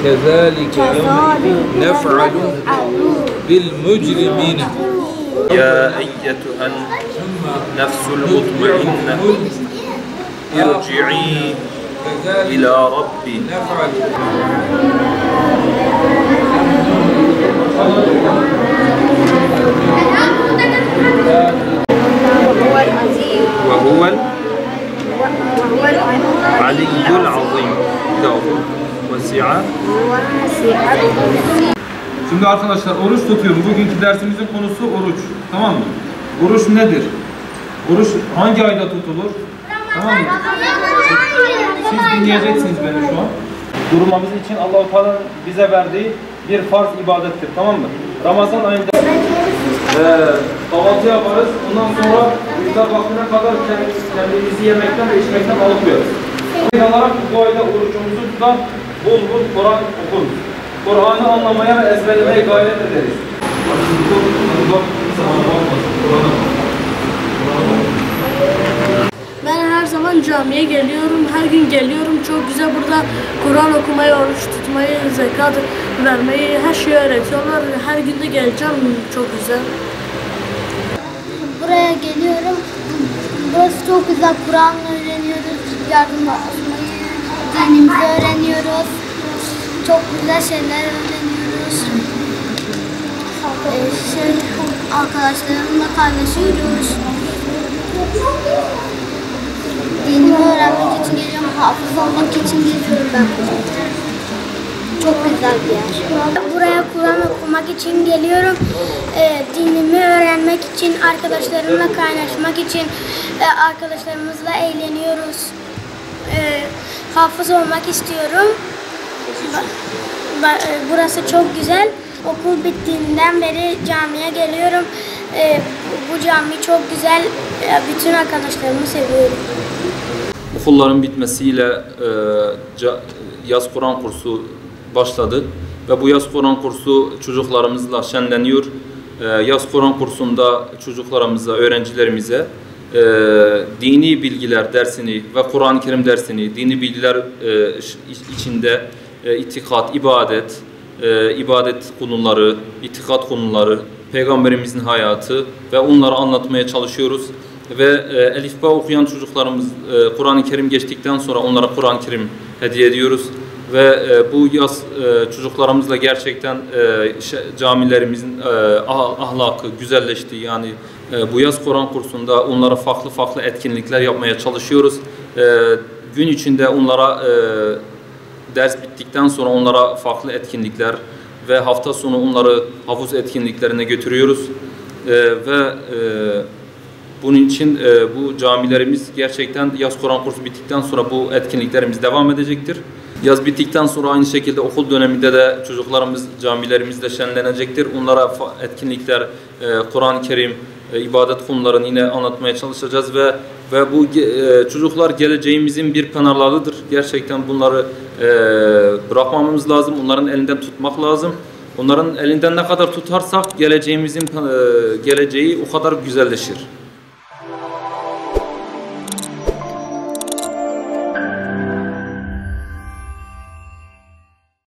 كذلك نفعل بالمجرمين يا أيتها النفس المطمئنة ارجعي إلى ربي وهو العلي العظيم. Şimdi arkadaşlar oruç tutuyoruz. Bugünkü dersimizin konusu oruç. Tamam mı? Oruç nedir? Oruç hangi ayda tutulur? Tamam mı? Siz dinleyeceksiniz beni şu an. Durmamız için Allah-u Teala bize verdiği bir farz ibadettir. Tamam mı? Ramazan ayında kahvaltı yaparız. Ondan sonra iftar vaktine kadar kendimizi yemekten ve içmekten alıkoyarız. olarak bu ayda orucumuzu tutar, bol bol Kur'an okuruz. Kur'an'ı anlamaya ve ezberlemeye gayret ederiz. Ben her zaman camiye geliyorum, her gün geliyorum. Çok güzel burada Kur'an okumayı, oruç tutmayı, zekat vermeyi, her şeyi öğretiyorlar. Her gün de geleceğim, çok güzel. Buraya geliyorum. Burası çok güzel. Kur'an öğreniyoruz, yardımlaşmayı, dinimizi öğreniyoruz. Çok güzel şeyler öğreniyoruz. Arkadaşlarımla paylaşıyoruz. Dinimi öğrenmek için geliyorum, hafız olmak için geliyorum ben. Çok güzel bir yer. Buraya Kur'an okumak için geliyorum. Dinimi öğrenmek için, arkadaşlarımla kaynaşmak için, arkadaşlarımızla eğleniyoruz. Hafız olmak istiyorum. Burası çok güzel. Okul bittiğinden beri camiye geliyorum. Bu cami çok güzel. Bütün arkadaşlarımı seviyorum. Okulların bitmesiyle yaz Kur'an kursu başladı ve bu yaz Kur'an kursu çocuklarımızla şenleniyor. Yaz Kur'an kursunda çocuklarımıza, öğrencilerimize dini bilgiler dersini ve Kur'an-ı Kerim dersini, dini bilgiler içinde itikat, ibadet konuları, itikat konuları, Peygamberimizin hayatı ve onları anlatmaya çalışıyoruz. Ve elifba okuyan çocuklarımız Kur'an-ı Kerim geçtikten sonra onlara Kur'an-ı Kerim hediye ediyoruz. Ve bu yaz çocuklarımızla gerçekten camilerimizin ahlakı güzelleşti. Yani bu yaz Kur'an kursunda onlara farklı etkinlikler yapmaya çalışıyoruz. Gün içinde onlara ders bittikten sonra onlara farklı etkinlikler ve hafta sonu onları havuz etkinliklerine götürüyoruz. Ve bunun için bu camilerimiz gerçekten yaz Kur'an kursu bittikten sonra bu etkinliklerimiz devam edecektir. Yaz bittikten sonra aynı şekilde okul döneminde de çocuklarımız camilerimizde şenlenecektir. Onlara etkinlikler, Kur'an-ı Kerim, ibadet konularını yine anlatmaya çalışacağız ve bu çocuklar geleceğimizin bir pınarlarıdır. Gerçekten bunları bırakmamamız lazım, onların elinden tutmak lazım. Onların elinden ne kadar tutarsak geleceğimizin geleceği o kadar güzelleşir.